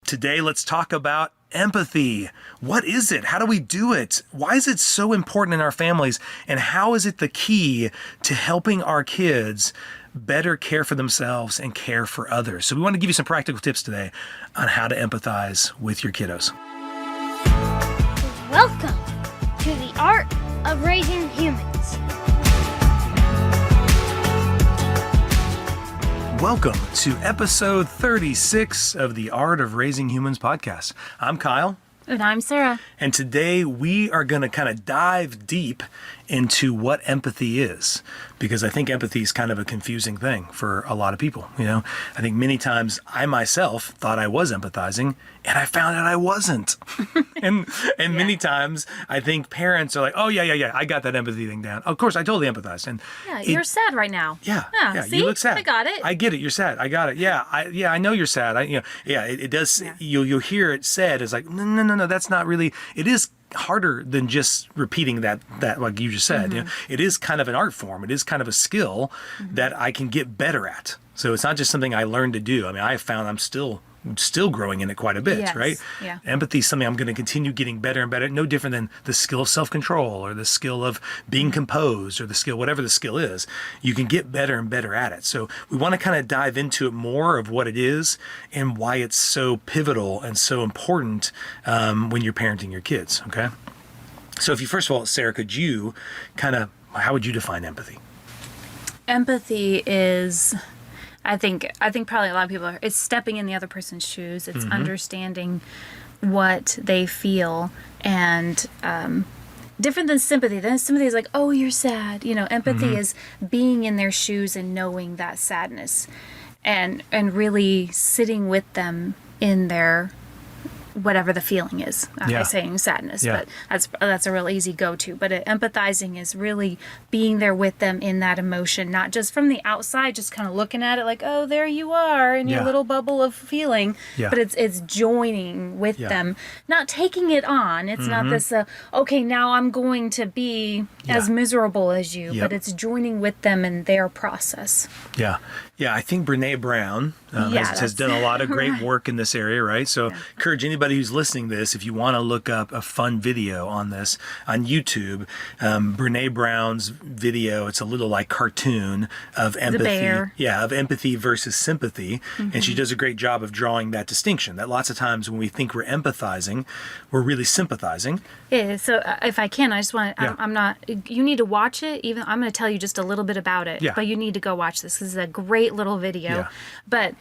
Today, let's talk about empathy. What is it? How do we do it? Why is it so important in our families? And how is it the key to helping our kids better care for themselves and care for others? So we want to give you some practical tips today on how to empathize with your kiddos. Welcome to the Art of Raising Humans. Welcome to episode 36 of the Art of Raising Humans podcast. I'm Kyle. And I'm Sarah. And today we are going to kind of dive deep into what empathy is, because I think empathy is kind of a confusing thing for a lot of people. You know, I think many times I myself thought I was empathizing and I found out I wasn't. and many times I think parents are like, oh, yeah, I got that empathy thing down. Of course, I totally empathize. And you're sad right now. Yeah, see? You look sad. I got it. I get it. You're sad. I got it. Yeah, I know you're sad. It does. Yeah. You'll hear it said as like, no, that's not really. It is harder than just repeating that like you just said. Mm-hmm. You know, it is kind of an art form. It is kind of a skill that I can get better at. So it's not just something I learned to do. I mean, I found I'm still growing in it quite a bit, right? Yeah. Empathy is something I'm going to continue getting better and better. No different than the skill of self-control or the skill of being composed or the skill, whatever the skill is, you can get better and better at it. So we want to kind of dive into it more of what it is and why it's so pivotal and so important when you're parenting your kids, okay? So if you, first of all, Sarah, could you how would you define empathy? Empathy is... I think probably a lot of people it's stepping in the other person's shoes. It's understanding what they feel, and different than sympathy. Then sympathy is like, oh, you're sad. You know, empathy is being in their shoes and knowing that sadness, and really sitting with them in their whatever the feeling is. I'm saying sadness, but that's a real easy go-to. But empathizing is really being there with them in that emotion, not just from the outside, just kind of looking at it like, oh, there you are in your little bubble of feeling. Yeah. But it's joining with them, not taking it on. It's not this, okay, now I'm going to be as miserable as you, but it's joining with them in their process. Yeah. I think Brene Brown has done a lot of great work in this area, right? So encourage anybody who's listening to this, if you want to look up a fun video on this on YouTube, Brene Brown's video, it's a little like cartoon of empathy. Of empathy versus sympathy. And she does a great job of drawing that distinction, that lots of times when we think we're empathizing, we're really sympathizing. Yeah, so if I can, I just want to, you need to watch it. Even I'm going to tell you just a little bit about it, but you need to go watch this. This is a great little video. But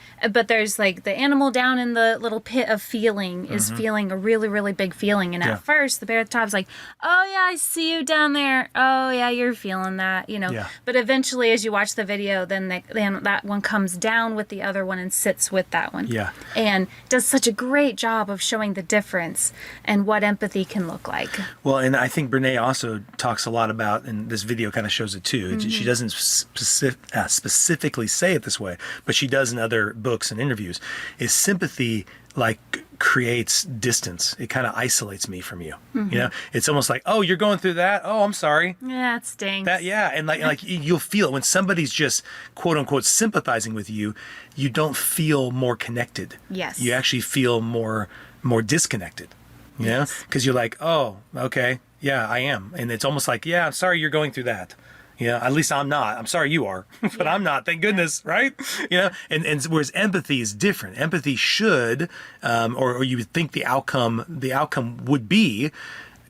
there's like the animal down in the little pit of feeling is feeling a really, really big feeling. And at first the bear at the top is like, oh yeah, I see you down there. Oh yeah, you're feeling that, you know. Yeah. But eventually as you watch the video, then that one comes down with the other one and sits with that one. Yeah. And does such a great job of showing the difference and what empathy can look like. Well, and I think Brene also talks a lot about, and this video kind of shows it too. She doesn't specifically say it this way, but she does in other books and interviews, is sympathy like creates distance. It kind of isolates me from you. You know, it's almost like, oh, you're going through that. Oh, I'm sorry. Yeah, it stinks. And like you'll feel it when somebody's just quote unquote sympathizing with you. You don't feel more connected. Yes. You actually feel more disconnected. You know, because you're like, oh, okay, yeah, I am, and it's almost like, yeah, I'm sorry you're going through that. You know, at least I'm not. I'm sorry you are, but I'm not. Thank goodness, right? You know, and whereas empathy is different. Empathy should, or you would think the outcome would be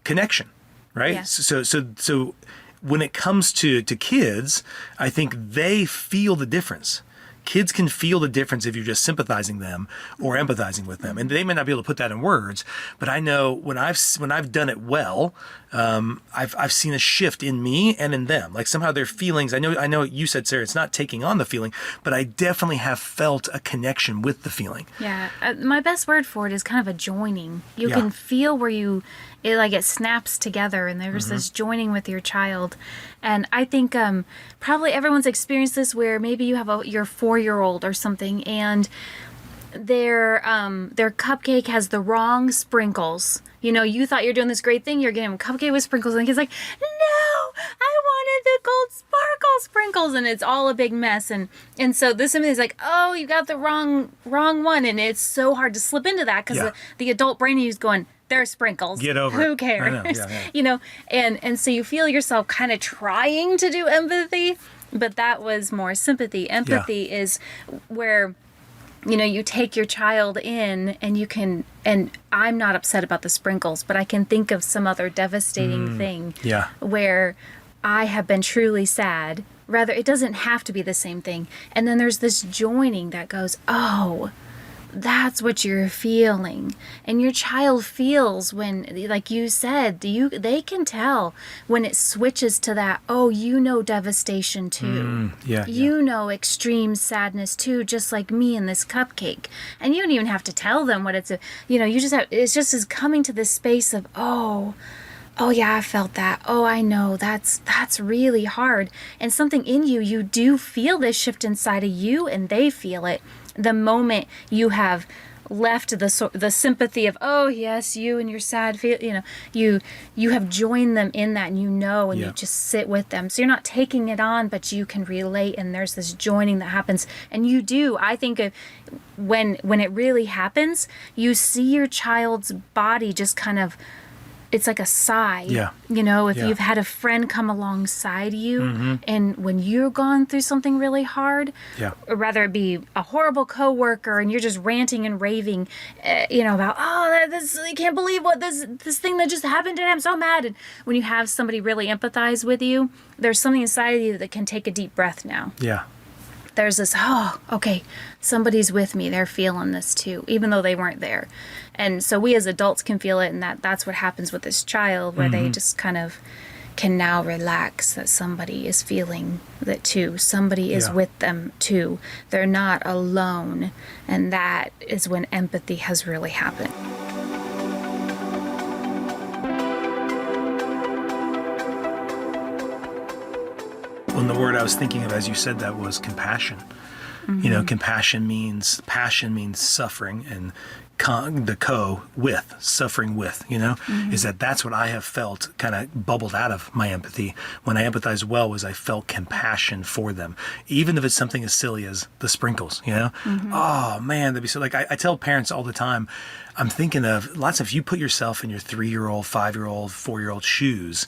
connection, right? Yeah. So when it comes to kids, I think they feel the difference. Kids can feel the difference if you're just sympathizing them or empathizing with them, and they may not be able to put that in words. But I know when I've done it well, I've seen a shift in me and in them. Like somehow their feelings. I know you said, Sarah, it's not taking on the feeling, but I definitely have felt a connection with the feeling. Yeah, my best word for it is kind of a joining. You can feel where it snaps together, and there's this joining with your child. And I think probably everyone's experienced this, where maybe you have your 4-year-old or something, and their cupcake has the wrong sprinkles. You know, you thought you're doing this great thing. You're getting a cupcake with sprinkles, and the kid's like, no, I wanted the gold sparkle sprinkles, and it's all a big mess. And so this is like, oh, you got the wrong one. And it's so hard to slip into that because the adult brain is going, they're sprinkles. Get over Who it. cares? I know. Yeah. And so you feel yourself kind of trying to do empathy, but that was more sympathy. Empathy is where, you take your child in and you can, and I'm not upset about the sprinkles, but I can think of some other devastating thing where I have been truly sad. Rather, it doesn't have to be the same thing. And then there's this joining that goes, oh, that's what you're feeling. And your child feels when, like you said, they can tell when it switches to that, devastation too. Extreme sadness too, just like me in this cupcake. And you don't even have to tell them what it's, it's just as coming to this space of, oh yeah, I felt that. Oh, I know that's really hard. And something in you do feel this shift inside of you, and they feel it. The moment you have left the sympathy of, oh yes, you and your sad feel, you have joined them in that, and and you just sit with them. So you're not taking it on, but you can relate, and there's this joining that happens. And I think when it really happens, you see your child's body just kind of, it's like a sigh. Yeah. If you've had a friend come alongside you, and when you're gone through something really hard, or rather it be a horrible coworker, and you're just ranting and raving, about, I can't believe what this thing that just happened today. I'm so mad. And when you have somebody really empathize with you, there's something inside of you that can take a deep breath now. Yeah. There's this, okay, somebody's with me. They're feeling this too, even though they weren't there. And so we as adults can feel it, and that's what happens with this child, where they just kind of can now relax that somebody is feeling that too. Somebody is with them too. They're not alone. And that is when empathy has really happened. And the word I was thinking of as you said that was compassion. Compassion means, passion means suffering, and suffering with, is that's what I have felt kind of bubbled out of my empathy. When I empathize well, was I felt compassion for them, even if it's something as silly as the sprinkles, Oh man, that'd be so, like I tell parents all the time, I'm thinking of lots of, if you put yourself in your 3-year-old, 5-year-old, 4-year-old shoes,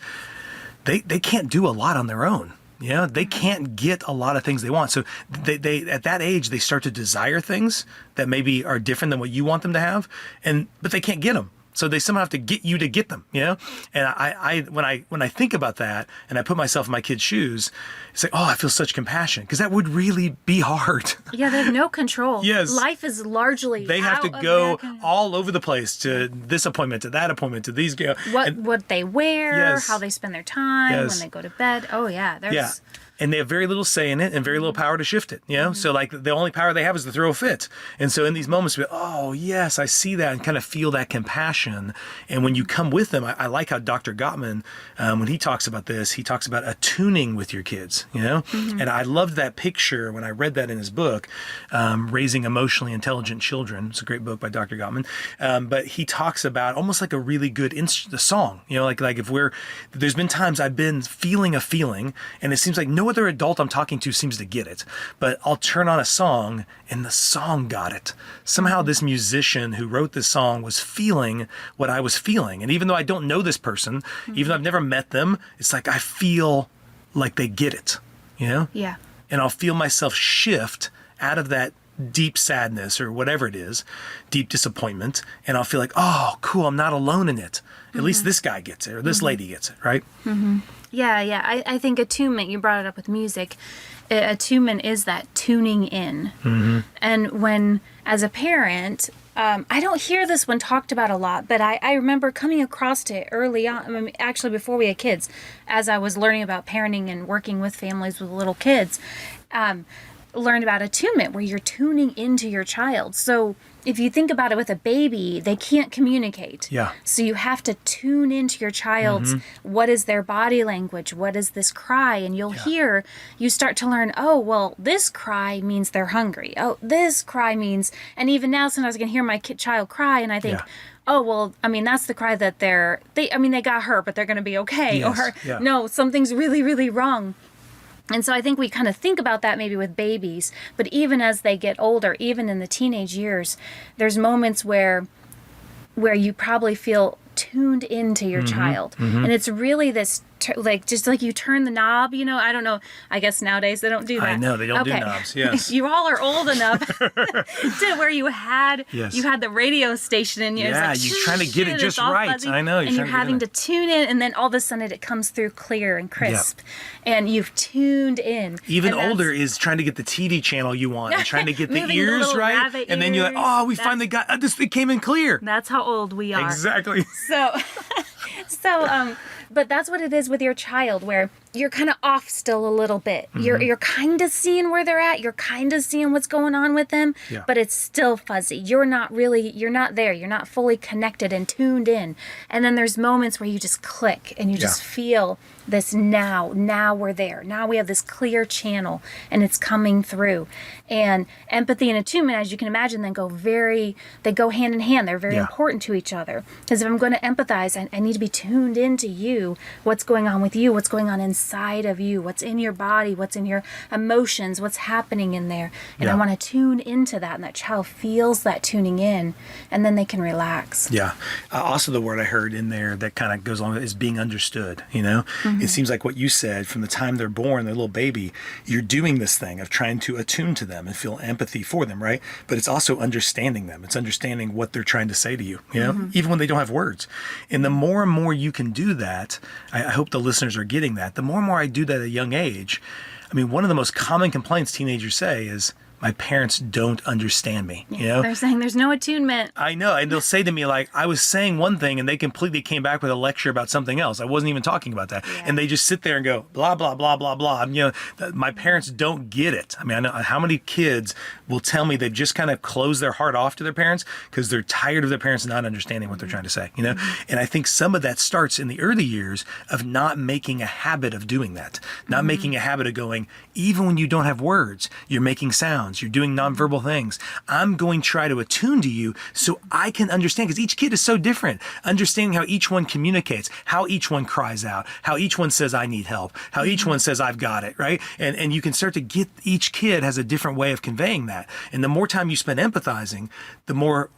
they can't do a lot on their own. They can't get a lot of things they want. So they at that age, they start to desire things that maybe are different than what you want them to have, but they can't get them. So they somehow have to get you to get them, And when I think about that, and I put myself in my kid's shoes, it's like, I feel such compassion, because that would really be hard. Yeah, they have no control. Yes. Life is largely they have to go all over the place, to this appointment, to that appointment, to these. What they wear, how they spend their time, when they go to bed. Oh yeah, there's. And they have very little say in it and very little power to shift it, So like the only power they have is to throw a fit. And so in these moments, oh yes, I see that, and kind of feel that compassion. And when you come with them, I like how Dr. Gottman, when he talks about this, he talks about attuning with your kids, And I loved that picture when I read that in his book, Raising Emotionally Intelligent Children. It's a great book by Dr. Gottman. But he talks about almost like a really good song, like if there's been times I've been feeling a feeling, and it seems like no other adult I'm talking to seems to get it, but I'll turn on a song and the song got it. Somehow this musician who wrote this song was feeling what I was feeling. And even though I don't know this person, even though I've never met them, it's like I feel like they get it, Yeah. And I'll feel myself shift out of that deep sadness or whatever it is, deep disappointment, and I'll feel like, oh, cool, I'm not alone in it. At least this guy gets it, or this lady gets it, right? Yeah. I think attunement, you brought it up with music. Attunement is that tuning in. And when, as a parent, I don't hear this one talked about a lot, but I remember coming across it early on, actually before we had kids, as I was learning about parenting and working with families with little kids. Learn about attunement, where you're tuning into your child. So if you think about it with a baby, they can't communicate. Yeah. So you have to tune into your child's, what is their body language? What is this cry? And you'll hear, you start to learn, oh, well, this cry means they're hungry. Oh, this cry means, and even now sometimes I can hear my child cry and I think, oh, well, that's the cry that they got hurt, but they're going to be okay. Yes. Or no, something's really, really wrong. And so I think we kind of think about that maybe with babies, but even as they get older, even in the teenage years, there's moments where you probably feel tuned into your child. And it's really this, just like you turn the knob, I don't know. I guess nowadays they don't do that. I know, they don't do knobs, yes. You all are old enough to where you had the radio station and you're trying to get it just right. Fuzzy, I know. And you're having to tune in, and then all of a sudden it comes through clear and crisp. And you've tuned in. Even older is trying to get the TV channel you want and trying to get the ears right. And then you're like, we finally got this. It came in clear. That's how old we are. Exactly. But that's what it is with your child, where you're kind of off still a little bit. You're kind of seeing where they're at. You're kind of seeing what's going on with them, but it's still fuzzy. You're not there. You're not fully connected and tuned in. And then there's moments where you just click and you just feel this now we're there. Now we have this clear channel and it's coming through. And empathy and attunement, as you can imagine, they go hand in hand. They're very important to each other. Because if I'm going to empathize, I need to be tuned into you, what's going on with you, what's going on inside of you, what's in your body, what's in your emotions, what's happening in there. And I want to tune into that, and that child feels that tuning in, and then they can relax. Yeah. Also, the word I heard in there that kind of goes along with it is being understood, It seems like what you said, from the time they're born, their little baby, you're doing this thing of trying to attune to them and feel empathy for them, right? But it's also understanding them. It's understanding what they're trying to say to you, even when they don't have words. And the more and more you can do that, I hope the listeners are getting that, the more and more I do that at a young age. I mean, one of the most common complaints teenagers say is, my parents don't understand me, They're saying there's no attunement. I know. And they'll say to me, like, I was saying one thing and they completely came back with a lecture about something else. I wasn't even talking about that. Yeah. And they just sit there and go, blah, blah, blah, blah, blah. My parents don't get it. I mean, I know how many kids will tell me they've just kind of closed their heart off to their parents because they're tired of their parents not understanding what they're trying to say, And I think some of that starts in the early years of not making a habit of doing that, not making a habit of going, even when you don't have words, you're making sounds. You're doing nonverbal things. I'm going to try to attune to you so I can understand, because each kid is so different. Understanding how each one communicates, how each one cries out, how each one says, I need help, how each one says, I've got it, right? And you can start to get, each kid has a different way of conveying that. And the more time you spend empathizing, the more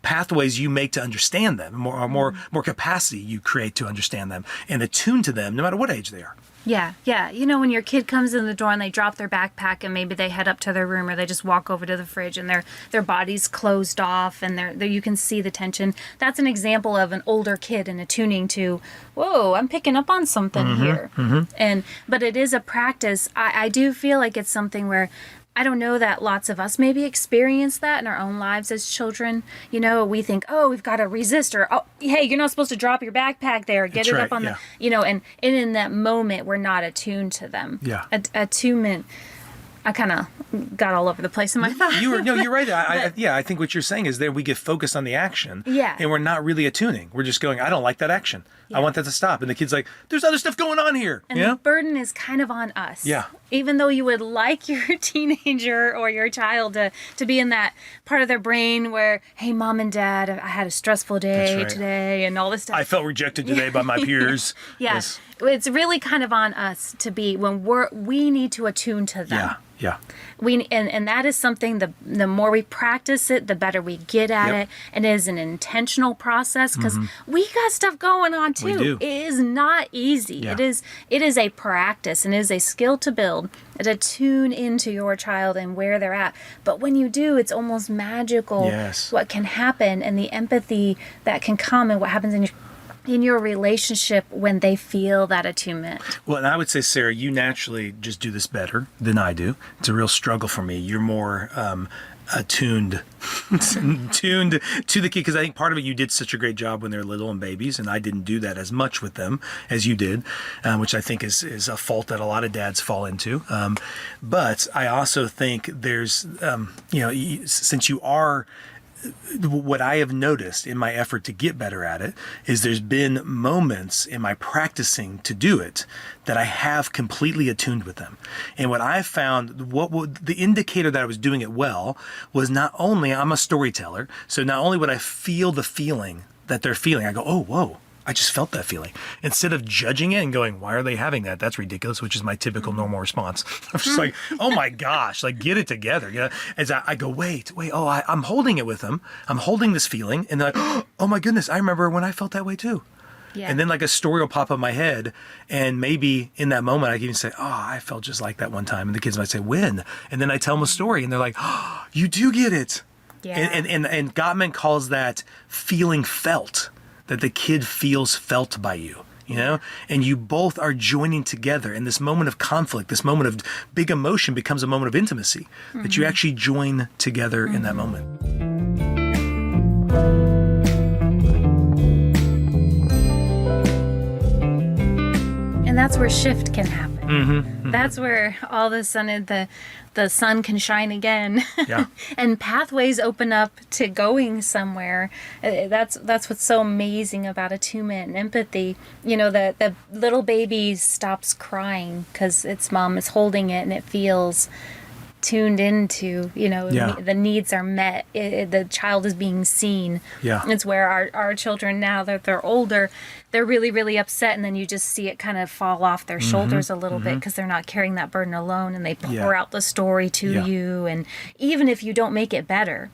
pathways you make to understand them, more capacity you create to understand them and attune to them, no matter what age they are. Yeah. When your kid comes in the door and they drop their backpack and maybe they head up to their room, or they just walk over to the fridge and their body's closed off and you can see the tension. That's an example of an older kid and attuning to, whoa, I'm picking up on something here. But it is a practice. I do feel like it's something where I don't know that lots of us maybe experience that in our own lives as children. We think, oh, we've got to resist, or, oh, hey, you're not supposed to drop your backpack there. Get it up on the, and in that moment, we're not attuned to them. Yeah. Attunement. I kind of got all over the place in my thoughts. You're right. I think what you're saying is that we get focused on the action, and we're not really attuning. We're just going, I don't like that action. I want that to stop. And the kid's like, there's other stuff going on here. And the burden is kind of on us. Yeah. Even though you would like your teenager or your child to be in that part of their brain where, hey, mom and dad, I had a stressful day today and all this stuff. I felt rejected today by my peers. Yes. It's really kind of on us to be when we need to attune to them. Yeah. And that is something, the more we practice it, the better we get at it. And it is an intentional process because we got stuff going on too. We do. It is not easy. Yeah. It is a practice and it is a skill to build, to tune into your child and where they're at. But when you do, it's almost magical what can happen and the empathy that can come and what happens in your relationship when they feel that attunement. Well, and I would say, Sarah, you naturally just do this better than I do. It's a real struggle for me. You're more attuned to the kid, because I think part of it, you did such a great job when they're little and babies, and I didn't do that as much with them as you did, which I think is a fault that a lot of dads fall into. But I also think there's, since you are, what I have noticed in my effort to get better at it is there's been moments in my practicing to do it that I have completely attuned with them. And what I found, the indicator that I was doing it well was not only I'm a storyteller, so not only would I feel the feeling that they're feeling, I go, oh, whoa, I just felt that feeling. Instead of judging it and going, why are they having that? That's ridiculous, which is my typical normal response. I'm just like, oh my gosh, like get it together. You know, as I go, wait, oh, I'm holding it with them. I'm holding this feeling. And they're like, oh my goodness, I remember when I felt that way too. Yeah. And then like a story will pop up in my head. And maybe in that moment, I can even say, oh, I felt just like that one time. And the kids might say, when? And then I tell them a story and they're like, oh, you do get it. Yeah. And Gottman calls that feeling felt. That the kid feels felt by you, you know, and you both are joining together. And this moment of conflict, this moment of big emotion becomes a moment of intimacy, that you actually join together in that moment. And that's where shift can happen. That's where all of a sudden the sun can shine again. Yeah. And pathways open up to going somewhere. That's what's so amazing about attunement and empathy. You know, the little baby stops crying because its mom is holding it and it feels tuned into, you know, the needs are met. The child is being seen. Yeah. It's where our children, now that they're older, they're really, really upset. And then you just see it kind of fall off their shoulders a little bit because they're not carrying that burden alone. And they pour out the story to you. And even if you don't make it better,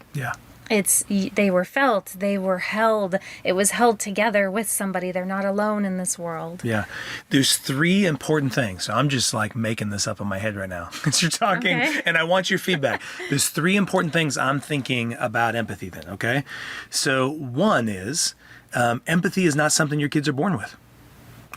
they were felt, they were held, it was held together with somebody. They're not alone in this world. Yeah. There's 3 important things. So I'm just like making this up in my head right now as you're talking, and I want your feedback. There's 3 important things I'm thinking about empathy then, okay? So one is empathy is not something your kids are born with.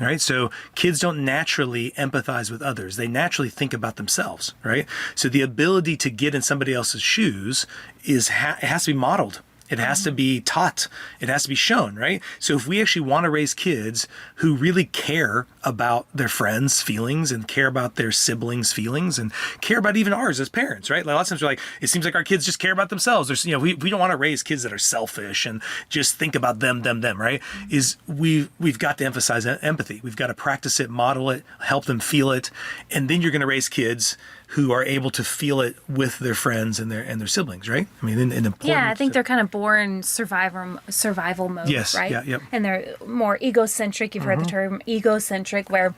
All right. So kids don't naturally empathize with others. They naturally think about themselves. Right. So the ability to get in somebody else's shoes it has to be modeled. It has to be taught. It has to be shown, right? So if we actually want to raise kids who really care about their friends' feelings and care about their siblings' feelings and care about even ours as parents, right? Like a lot of times we're like, it seems like our kids just care about themselves. There's, we don't want to raise kids that are selfish and just think about them, right? We've got to emphasize empathy. We've got to practice it, model it, help them feel it. And then you're going to raise kids who are able to feel it with their friends and their siblings, right? I mean, in important. Yeah, I think they're kind of born survival mode, right? Yeah, yep. And they're more egocentric. You've heard the term egocentric, where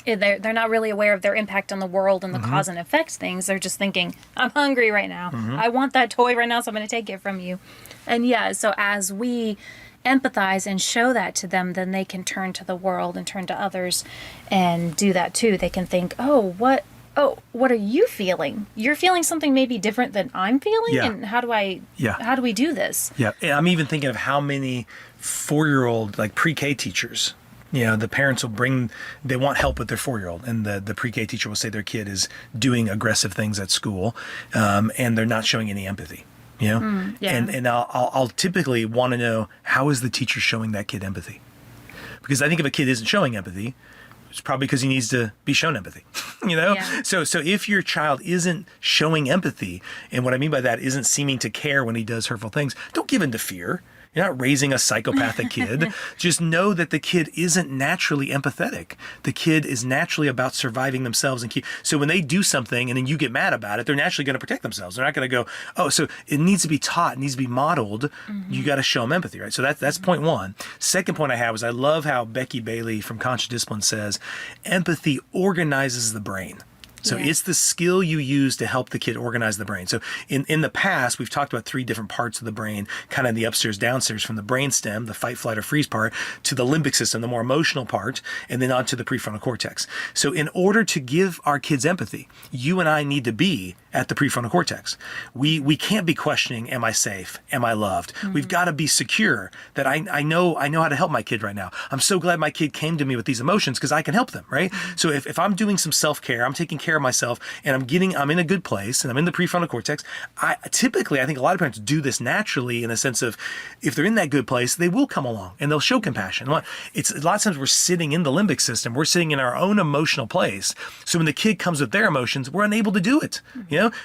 they're not really aware of their impact on the world and the cause and effect things. They're just thinking, I'm hungry right now. I want that toy right now, so I'm going to take it from you. And so as we empathize and show that to them, then they can turn to the world and turn to others and do that too. They can think, what are you feeling? You're feeling something maybe different than I'm feeling? Yeah. And how do we do this? Yeah. And I'm even thinking of how many 4-year-old, like pre-K teachers, the parents they want help with their 4-year-old. And the pre-K teacher will say their kid is doing aggressive things at school, and they're not showing any empathy. And I'll typically want to know, how is the teacher showing that kid empathy? Because I think if a kid isn't showing empathy, it's probably because he needs to be shown empathy, Yeah. So if your child isn't showing empathy, and what I mean by that isn't seeming to care when he does hurtful things, don't give in to fear. You're not raising a psychopathic kid. Just know that the kid isn't naturally empathetic. The kid is naturally about surviving themselves. So when they do something and then you get mad about it, they're naturally going to protect themselves. They're not going to go, oh, so it needs to be taught, it needs to be modeled. You got to show them empathy, right? So that's point one. Second point I have is I love how Becky Bailey from Conscious Discipline says, empathy organizes the brain. So it's the skill you use to help the kid organize the brain. So in the past, we've talked about 3 different parts of the brain, kind of in the upstairs, downstairs, from the brainstem, the fight, flight, or freeze part, to the limbic system, the more emotional part, and then on to the prefrontal cortex. So in order to give our kids empathy, you and I need to be at the prefrontal cortex. We can't be questioning, am I safe? Am I loved? We've got to be secure that I know how to help my kid right now. I'm so glad my kid came to me with these emotions because I can help them, right? So if I'm doing some self-care, I'm taking care of myself, and I'm in a good place, and I'm in the prefrontal cortex, I think a lot of parents do this naturally, in a sense of, if they're in that good place, they will come along and they'll show compassion. It's a lot of times we're sitting in the limbic system, we're sitting in our own emotional place. So when the kid comes with their emotions, we're unable to do it,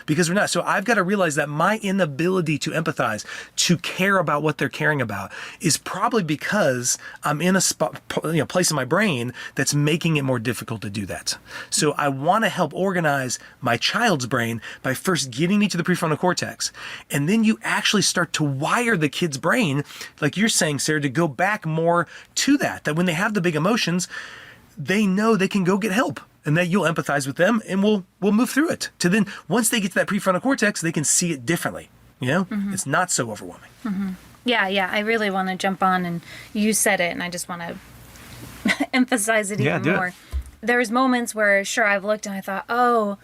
because we're not. So I've got to realize that my inability to empathize, to care about what they're caring about, is probably because I'm in a place in my brain that's making it more difficult to do that. So I want to help organize my child's brain by first getting me to the prefrontal cortex. And then you actually start to wire the kid's brain, like you're saying, Sarah, to go back more to that when they have the big emotions, they know they can go get help. And that you'll empathize with them and we'll move through it. To then, once they get to that prefrontal cortex, they can see it differently. It's not so overwhelming. Yeah. I really want to jump on, and you said it, and I just want to emphasize it even more. There's moments where, sure, I've looked and I thought, oh,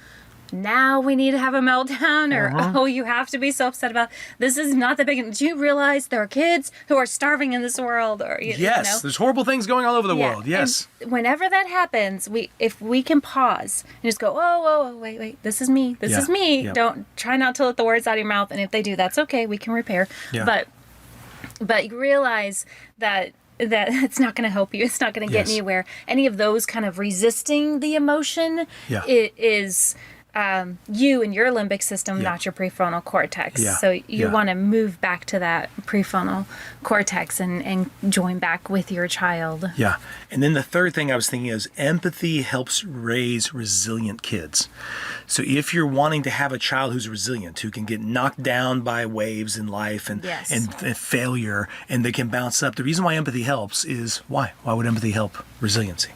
now we need to have a meltdown, or oh, you have to be so upset about this. Is not the big. Do you realize there are kids who are starving in this world? Or yes, there's horrible things going all over the world. Yes. And whenever that happens, if we can pause and just go, oh, wait, this is me. This is me. Yeah. Don't try not to let the words out of your mouth. And if they do, that's okay. We can repair. Yeah. But you realize that it's not going to help you. It's not going to get anywhere. Any of those kind of resisting the emotion, it is you and your limbic system, not your prefrontal cortex. Yeah. So you want to move back to that prefrontal cortex and join back with your child. Yeah. And then the third thing I was thinking is empathy helps raise resilient kids. So if you're wanting to have a child who's resilient, who can get knocked down by waves in life and failure, and they can bounce up, the reason why empathy helps is why? Why would empathy help resiliency?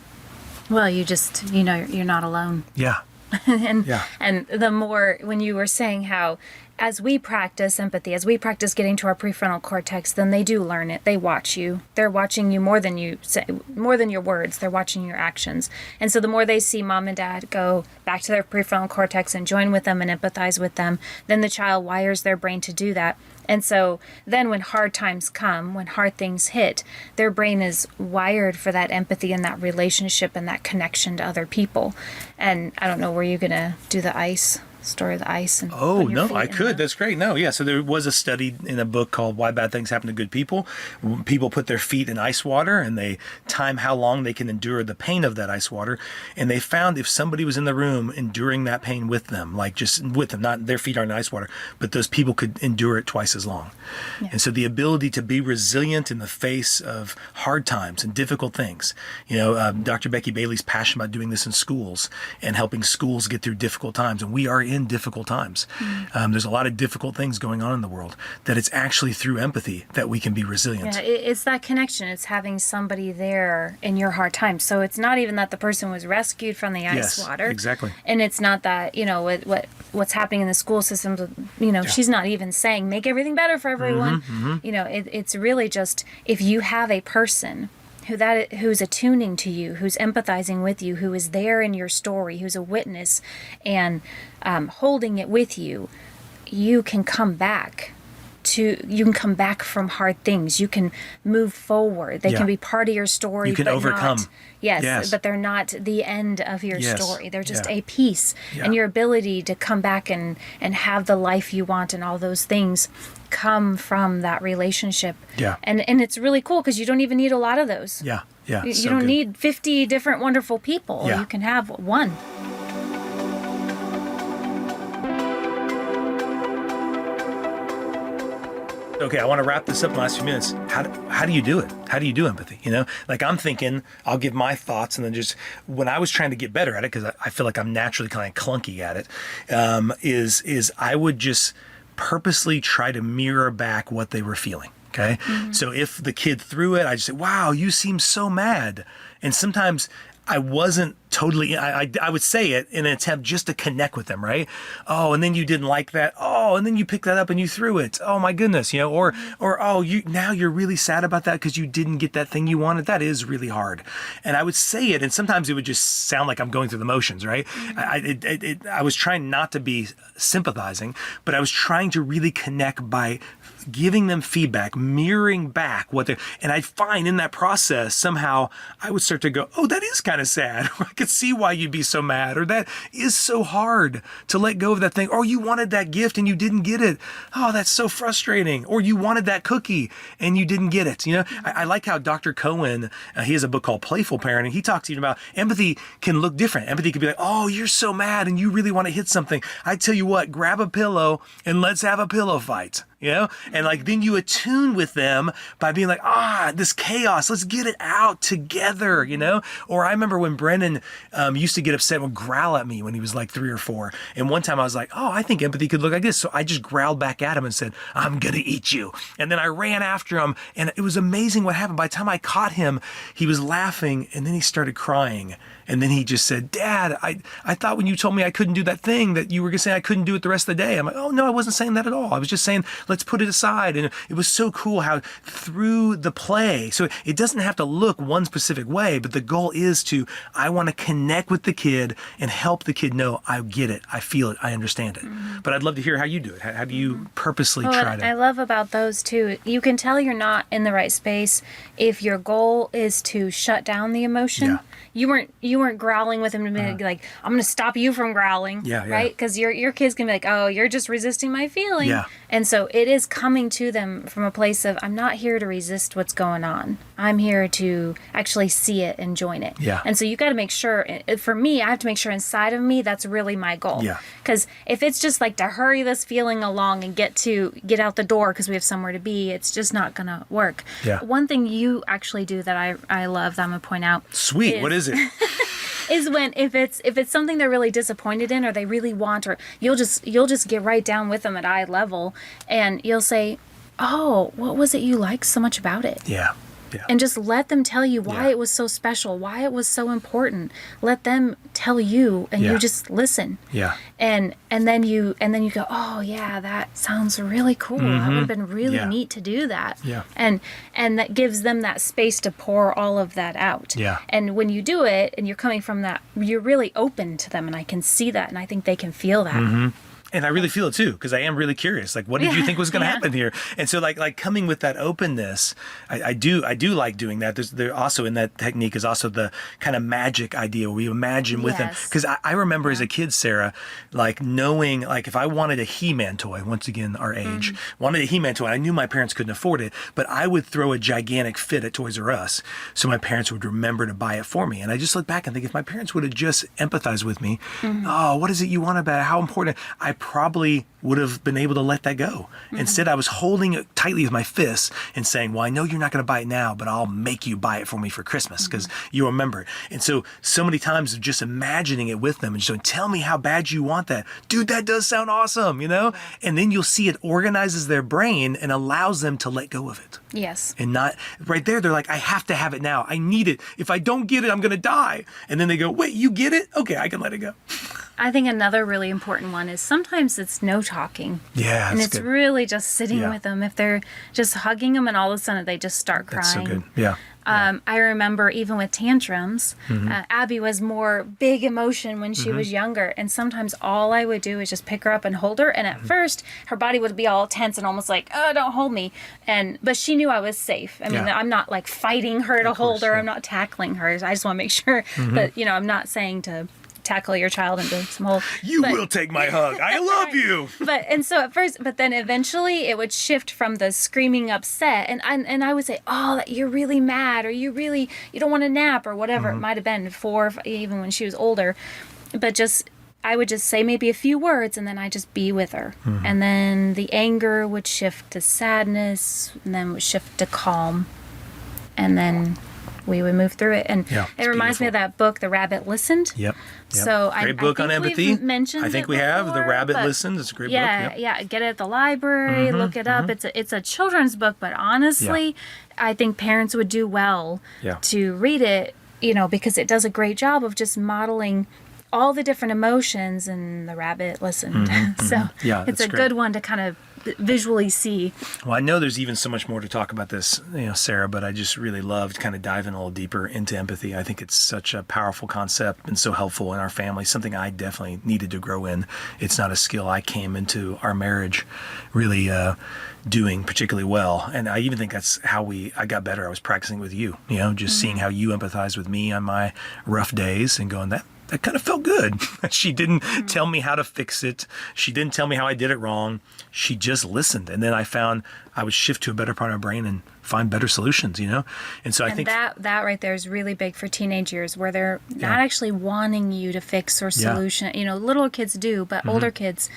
Well, you just, you're not alone. Yeah. and the more, when you were saying how as we practice empathy, as we practice getting to our prefrontal cortex, then they do learn it. They watch you. They're watching you more than you say, more than your words. They're watching your actions. And so the more they see mom and dad go back to their prefrontal cortex and join with them and empathize with them, then the child wires their brain to do that. And so then when hard times come, when hard things hit, their brain is wired for that empathy and that relationship and that connection to other people. And I don't know, were you going to do the story of the ice? And no, I could. That's great. No, yeah. So there was a study in a book called Why Bad Things Happen to Good People. People put their feet in ice water and they time how long they can endure the pain of that ice water. And they found if somebody was in the room enduring that pain with them, like just with them, not their feet are in ice water, but those people could endure it twice as long. Yeah. And so the ability to be resilient in the face of hard times and difficult things. Dr. Becky Bailey's passionate about doing this in schools and helping schools get through difficult times. And we are in difficult times. There's a lot of difficult things going on in the world, that it's actually through empathy that we can be resilient. Yeah, it's that connection. It's having somebody there in your hard times. So it's not even that the person was rescued from the ice water. Exactly. And it's not that, what's happening in the school systems, she's not even saying make everything better for everyone. It's really just, if you have a person who's attuning to you, who's empathizing with you, who is there in your story, who's a witness and holding it with you, you can come back from hard things. You can move forward. They can be part of your story. You can overcome. But they're not the end of your story. They're just a piece. Yeah. And your ability to come back and have the life you want and all those things come from that relationship. Yeah. And it's really cool because you don't even need a lot of those. Yeah. Yeah. You don't need 50 different wonderful people. Yeah. You can have one. Okay, I want to wrap this up in the last few minutes. How do you do it? How do you do empathy? Like I'm thinking, I'll give my thoughts, and then just when I was trying to get better at it, because I feel like I'm naturally kind of clunky at it, is I would just purposely try to mirror back what they were feeling. Okay, so if the kid threw it, I just say, "Wow, you seem so mad," and sometimes I wasn't totally, I would say it in an attempt just to connect with them, right? Oh, and then you didn't like that. Oh, and then you picked that up and you threw it. Oh my goodness, or oh, now you're really sad about that because you didn't get that thing you wanted. That is really hard. And I would say it, and sometimes it would just sound like I'm going through the motions, right? I was trying not to be sympathizing, but I was trying to really connect by giving them feedback, mirroring back what they're, and I'd find in that process, somehow I would start to go, oh, that is kind of sad. I could see why you'd be so mad, or that is so hard to let go of that thing. Or you wanted that gift and you didn't get it. Oh, that's so frustrating. Or you wanted that cookie and you didn't get it. I like how Dr. Cohen, he has a book called Playful Parenting. He talks even about empathy can look different. Empathy can be like, oh, you're so mad and you really want to hit something. I tell you what, grab a pillow and let's have a pillow fight. you know? And like, then you attune with them by being like, this chaos, let's get it out together, you know? Or I remember when Brennan used to get upset and growl at me when he was like 3 or 4. And one time I was like, I think empathy could look like this. So I just growled back at him and said, I'm going to eat you. And then I ran after him, and it was amazing what happened. By the time I caught him, he was laughing, and then he started crying. And then he just said, Dad, I thought when you told me I couldn't do that thing that you were going to say I couldn't do it the rest of the day. I'm like, oh, no, I wasn't saying that at all. I was just saying, let's put it aside. And it was so cool how through the play, so it doesn't have to look one specific way, but the goal is I want to connect with the kid and help the kid know, I get it, I feel it, I understand it. But I'd love to hear how you do it. How do you purposely try to... I love about those too, you can tell you're not in the right space if your goal is to shut down the emotion. Yeah. You weren't growling with him to be like, I'm going to stop you from growling, right? Because your kids can be like, oh, you're just resisting my feeling. Yeah. And so it is coming to them from a place of, I'm not here to resist what's going on. I'm here to actually see it and join it. Yeah. And so you got to make sure, for me, I have to make sure inside of me, that's really my goal. Yeah. Because if it's just like to hurry this feeling along and get out the door because we have somewhere to be, it's just not going to work. Yeah. One thing you actually do that I love that I'm going to point out. Sweet. What is it? Is when if it's something they're really disappointed in or they really want, or you'll just get right down with them at eye level and you'll say, oh, what was it you liked so much about it? Yeah. Yeah. And just let them tell you why it was so special, why it was so important. Let them tell you, and you just listen. Yeah. And then you go, oh yeah, that sounds really cool. That would have been really neat to do that. Yeah. And that gives them that space to pour all of that out. Yeah. And when you do it, and you're coming from that, you're really open to them, and I can see that, and I think they can feel that. And I really feel it too, because I am really curious. Like, what did you think was going to happen here? And so, like coming with that openness, I do like doing that. There also in that technique is also the kind of magic idea where you imagine with them. Because I remember as a kid, Sarah, like knowing, like if I wanted a He-Man toy, once again our age, wanted a He-Man toy, I knew my parents couldn't afford it, but I would throw a gigantic fit at Toys R Us, so my parents would remember to buy it for me. And I just look back and think, if my parents would have just empathized with me, oh, what is it you want about it? How important? I probably would have been able to let that go. Instead, I was holding it tightly with my fists and saying, well, I know you're not going to buy it now, but I'll make you buy it for me for Christmas because you remember it. And so many times of just imagining it with them and just going, tell me how bad you want that. Dude, that does sound awesome, you know? And then you'll see it organizes their brain and allows them to let go of it. Yes. And not, right there, they're like, I have to have it now. I need it. If I don't get it, I'm going to die. And then they go, wait, you get it? Okay, I can let it go. I think another really important one is sometimes it's no talking. Yeah, and it's good. Really just sitting with them. If they're just hugging them and all of a sudden they just start crying. That's so good. Yeah. I remember even with tantrums, Abby was more big emotion when she was younger. And sometimes all I would do is just pick her up and hold her. And at first, her body would be all tense and almost like, oh, don't hold me. But she knew I was safe. I mean, I'm not like fighting her to hold her. I'm not tackling her. I just want to make sure that, I'm not saying to tackle your child into some hole. You will take my hug. I love you. But then eventually it would shift from the screaming upset, and I would say, oh, you're really mad, or you don't want to nap, or whatever it might have been before, even when she was older. But I would just say maybe a few words, and then I just be with her. And then the anger would shift to sadness, and then would shift to calm. And then we would move through it. And it reminds me of that book, The Rabbit Listened. Yep. So great book on empathy. Mentioned I think we have The Rabbit Listened. It's a great book. Yeah. Get it at the library. Look it up. It's a children's book, but honestly, I think parents would do well to read it. Because it does a great job of just modeling all the different emotions, and The Rabbit Listened. So it's a good one to kind of visually see. Well, I know there's even so much more to talk about this, Sarah, but I just really loved kind of diving a little deeper into empathy. I think it's such a powerful concept and so helpful in our family, something I definitely needed to grow in. It's not a skill I came into our marriage really doing particularly well. And I even think that's how I got better. I was practicing with you, just seeing how you empathize with me on my rough days and going, that kind of felt good. She didn't tell me how to fix it. She didn't tell me how I did it wrong. She just listened. And then I found I would shift to a better part of my brain and find better solutions, And so I think that right there is really big for teenage years, where they're not actually wanting you to fix or solution. Little kids do, but older kids,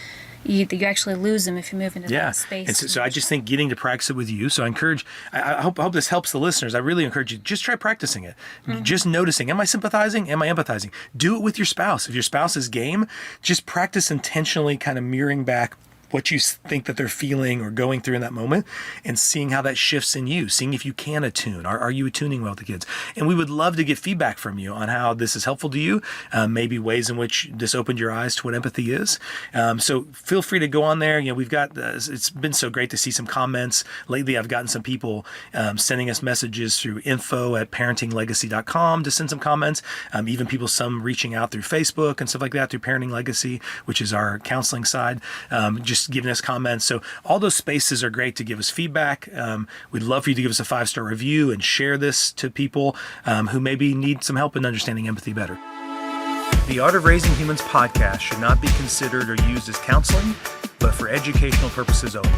you actually lose them if you move into that space. And so I just think getting to practice it with you. So I encourage, I hope this helps the listeners. I really encourage you, just try practicing it. Just noticing, am I sympathizing? Am I empathizing? Do it with your spouse. If your spouse is game, just practice intentionally kind of mirroring back what you think that they're feeling or going through in that moment, and seeing how that shifts in you, seeing if you can attune. Are you attuning well with the kids? And we would love to get feedback from you on how this is helpful to you, maybe ways in which this opened your eyes to what empathy is. So feel free to go on there. We've got, it's been so great to see some comments. Lately, I've gotten some people sending us messages through info@parentinglegacy.com to send some comments. Even some reaching out through Facebook and stuff like that through Parenting Legacy, which is our counseling side. Just giving us comments. So all those spaces are great to give us feedback. We'd love for you to give us a 5-star review and share this to people who maybe need some help in understanding empathy better. The Art of Raising Humans podcast should not be considered or used as counseling, but for educational purposes only.